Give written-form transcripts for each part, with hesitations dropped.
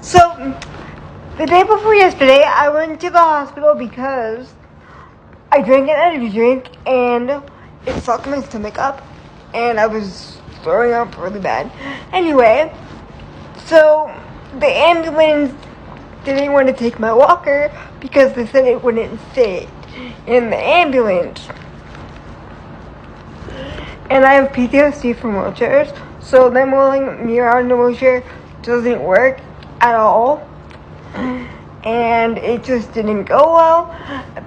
So, the day before yesterday, I went to the hospital because I drank an energy drink and it fucked my stomach up and I was throwing up really bad. Anyway, so the ambulance didn't want to take my walker because they said it wouldn't fit in the ambulance. And I have PTSD from wheelchairs, so them rolling me around in a wheelchair doesn't work at all. And it just didn't go well.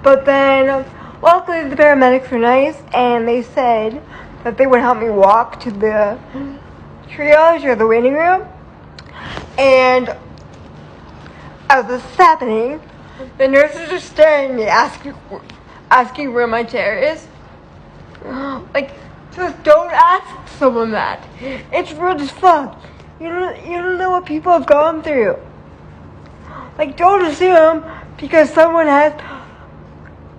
But then, luckily the paramedics were nice, and they said that they would help me walk to the triage or the waiting room. And as this is happening, the nurses are staring at me, asking where my chair is. Like, just don't ask someone that. It's rude as fuck. You don't know what people have gone through. Like, don't assume because someone has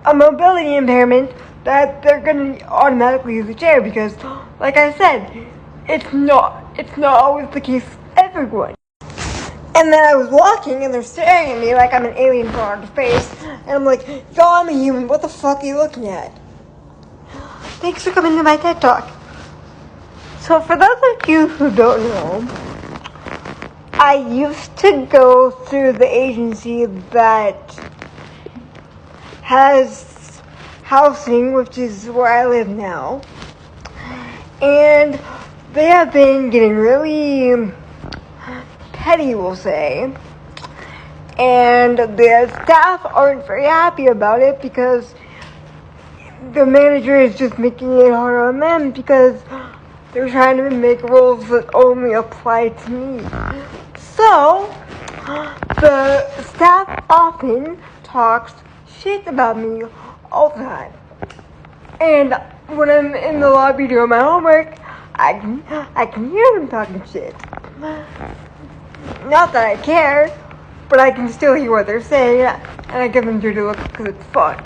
a mobility impairment that they're gonna automatically use a chair, because, like I said, it's not always the case with everyone. And then I was walking and they're staring at me like I'm an alien from outer space, and I'm like, yo, I'm a human, what the fuck are you looking at? Thanks for coming to my TED Talk. So for those of you who don't know, I used to go through the agency that has housing, which is where I live now. And they have been getting really petty, we'll say. And the staff aren't very happy about it because the manager is just making it harder on them because they're trying to make rules that only apply to me. So, the staff often talks shit about me all the time. And when I'm in the lobby doing my homework, I can hear them talking shit. Not that I care, but I can still hear what they're saying, and I give them dirty looks because it's fun.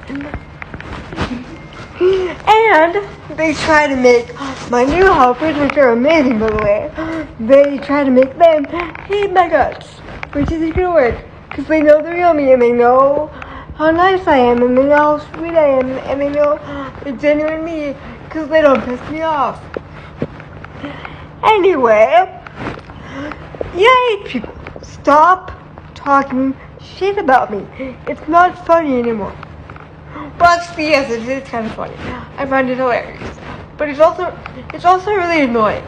And they try to make my new helpers, which are amazing by the way, they try to make them hate my guts, which isn't gonna work, because they know the real me, and they know how nice I am, and they know how sweet I am, and they know the genuine me, because they don't piss me off. Anyway, yay people, stop talking shit about me. It's not funny anymore. Well, actually, yes, it is kind of funny. I find it hilarious, but it's also really annoying.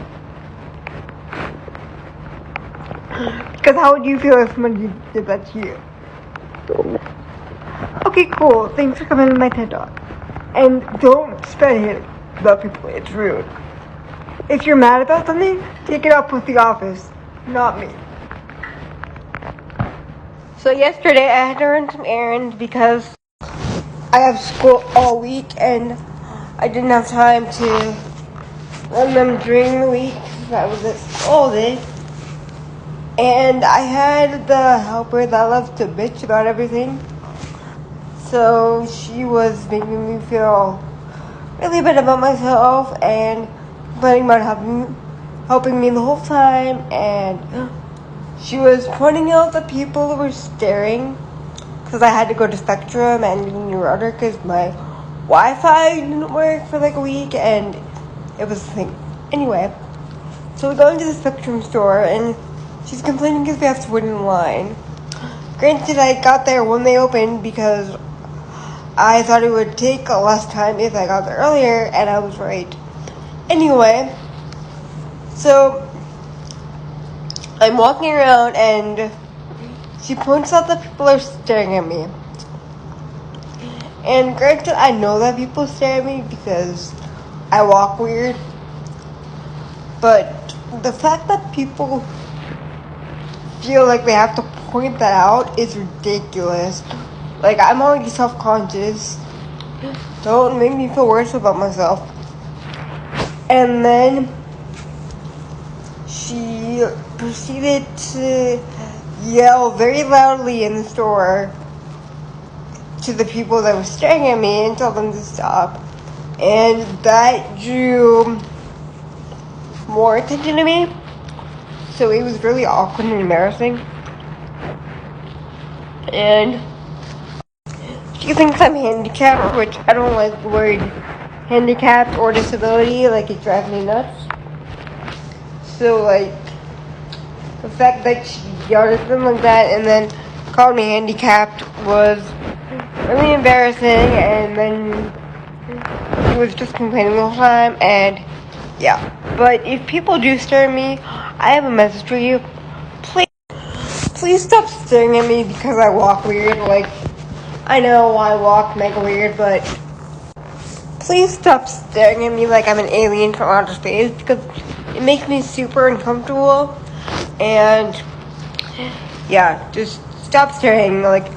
Because how would you feel if somebody did that to you? Okay, cool. Thanks for coming to my TED Talk. And don't spread hate about people. It's rude. If you're mad about something, take it up with the office, not me. So yesterday, I had to run some errands because I have school all week and I didn't have time to run them during the week because I was at school all day. And I had the helper that loves to bitch about everything. So she was making me feel really bad about myself and complaining about helping me the whole time. And she was pointing out the people who were staring, because I had to go to Spectrum and get a new router because my Wi-Fi didn't work for like a week and it was a thing. Anyway, so we go into the Spectrum store and she's complaining because we have to wait in line. Granted, I got there when they opened because I thought it would take less time if I got there earlier, and I was right. Anyway, so I'm walking around and she points out that people are staring at me. And granted, I know that people stare at me because I walk weird. But the fact that people feel like they have to point that out is ridiculous. Like, I'm already self-conscious. Don't make me feel worse about myself. And then she proceeded to yell very loudly in the store to the people that were staring at me and tell them to stop. And that drew more attention to me. So it was really awkward and embarrassing. and she thinks I'm handicapped, which I don't like the word handicapped or disability, like it drives me nuts. So like, the fact that she yelled at them like that and then called me handicapped was really embarrassing, and then she was just complaining the whole time, and yeah. But if people do stare at me, I have a message for you. Please stop staring at me because I walk weird. Like, I know I walk mega weird, but please stop staring at me like I'm an alien from outer space, because it makes me super uncomfortable. And yeah, just stop staring. Like,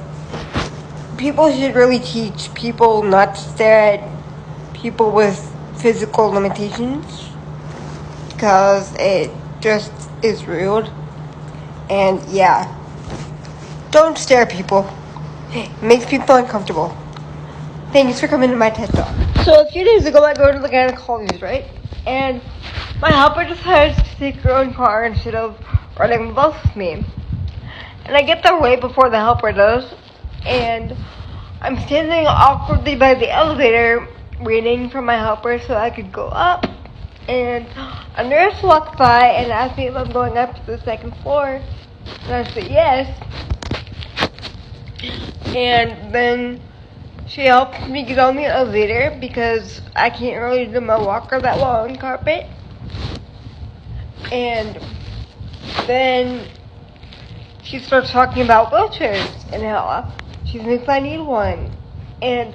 people should really teach people not to stare at people with physical limitations, because it just is rude. And yeah, don't stare at people. It makes people uncomfortable. Thanks for coming to my TED Talk. So a few days ago, I go to the gynecologist, right? And my helper decides to take her own car instead of riding the bus with me. And I get there way before the helper does. And I'm standing awkwardly by the elevator waiting for my helper so I could go up. And a nurse walks by and asks me if I'm going up to the second floor. And I say yes. And then she helps me get on the elevator because I can't really do my walker that well on carpet. And then she starts talking about wheelchairs and how she thinks I need one. And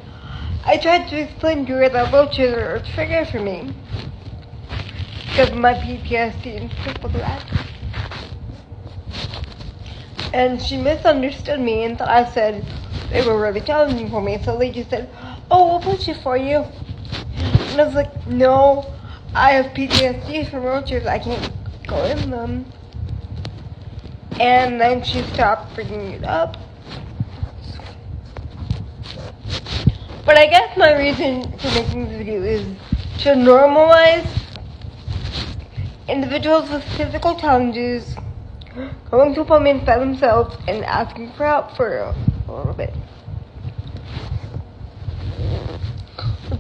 I tried to explain to her that wheelchairs are a trigger for me because of my PTSD and stuff like that. And she misunderstood me and thought I said they were really challenging for me. So they just said, "Oh, we'll push it for you." And I was like, "No, I have PTSD from wheelchairs. I can't go in them." And then she stopped bringing it up. But I guess my reason for making this video is to normalize individuals with physical challenges going to appointments by themselves and asking for help for a little bit.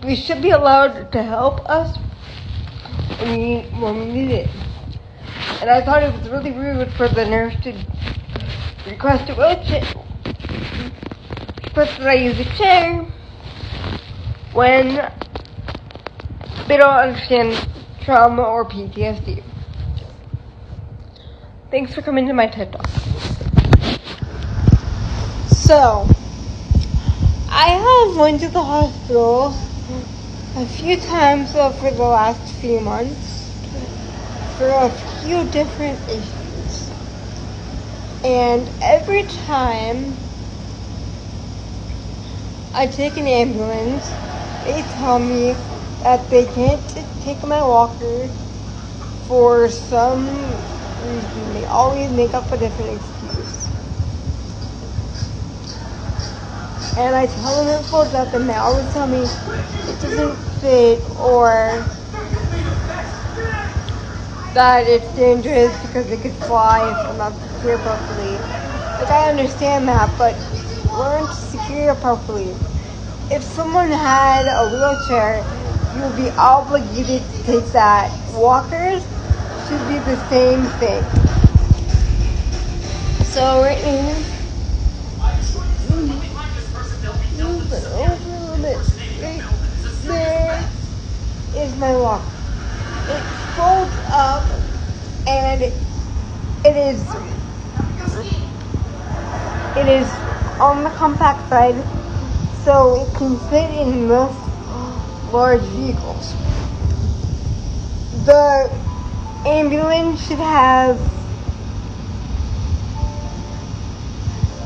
We should be allowed to help us when we need it. And I thought it was really rude for the nurse to request a wheelchair, request that I use a chair when they don't understand trauma or PTSD. Thanks for coming to my TED Talk. So, I have went to the hospital a few times for the last few months for a few different issues. And every time I take an ambulance, they tell me that they can't take my walker for some reason. They always make up a different excuse. And I tell them it folds up, and they always tell me it doesn't fit, or that it's dangerous because it could fly if I'm not secure properly. Like, I understand that, but learn to secure properly. If someone had a wheelchair, you would be obligated to take that. Walkers should be the same thing. So right now, move it over a little bit. Right there is my walker. It folds up, and it is on the compact side, so it can fit in most large vehicles. The ambulance should have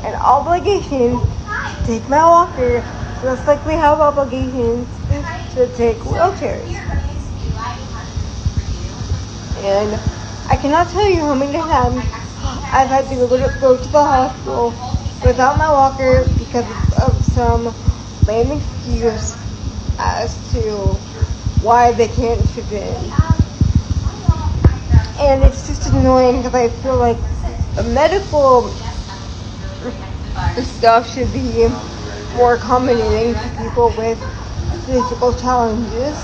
an obligation to take my walker, just like we have obligations to take wheelchairs. And I cannot tell you how many times I've had to go to the hospital without my walker because of some lame excuse as to why they can't fit in. And it's just annoying because I feel like the medical the stuff should be more accommodating to people with physical challenges.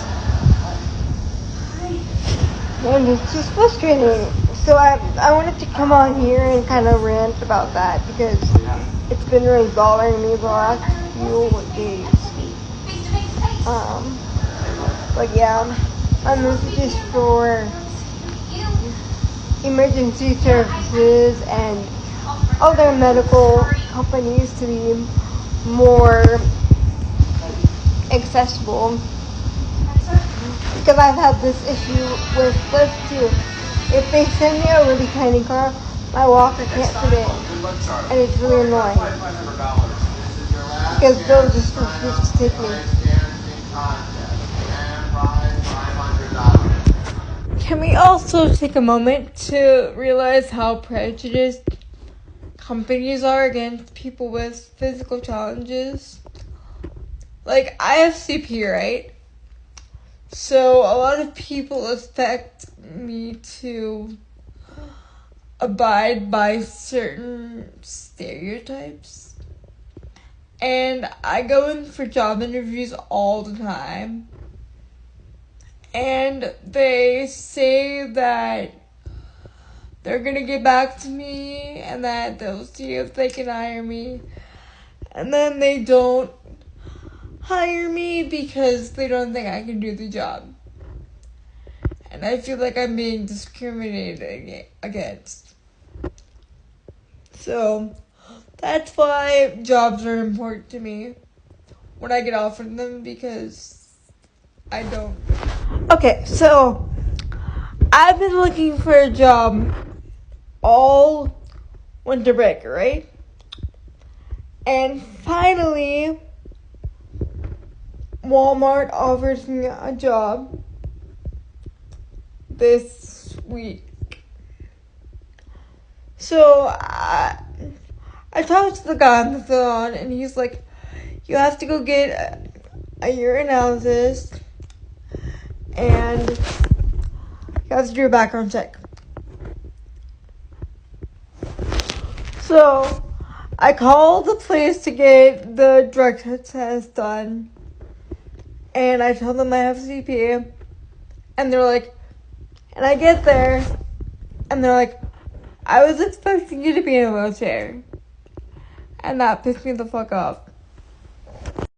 And it's just frustrating. So I wanted to come on here and kind of rant about that because it's been really bothering me the last few days. But yeah, this is just for emergency services and other medical companies to be more accessible. Because I've had this issue with this too. If they send me a really tiny car, my walker can't fit in. And it's really annoying. Because they'll just refuse to take me. Can we also take a moment to realize how prejudiced companies are against people with physical challenges? Like, I have CP, right? So a lot of people expect me to abide by certain stereotypes. And I go in for job interviews all the time. And they say that they're gonna get back to me and that they'll see if they can hire me. And then they don't hire me because they don't think I can do the job. And I feel like I'm being discriminated against. So that's why jobs are important to me when I get offered them, because I don't. Okay, so I've been looking for a job all winter break, right? And finally, Walmart offers me a job this week. So I talked to the guy on the phone, and he's like, you have to go get a urinalysis, and you have to do a background check. So I called the place to get the drug test done, and I told them I have CP, and they're like, and I get there, and they're like, I was expecting you to be in a wheelchair. And that pissed me the fuck off.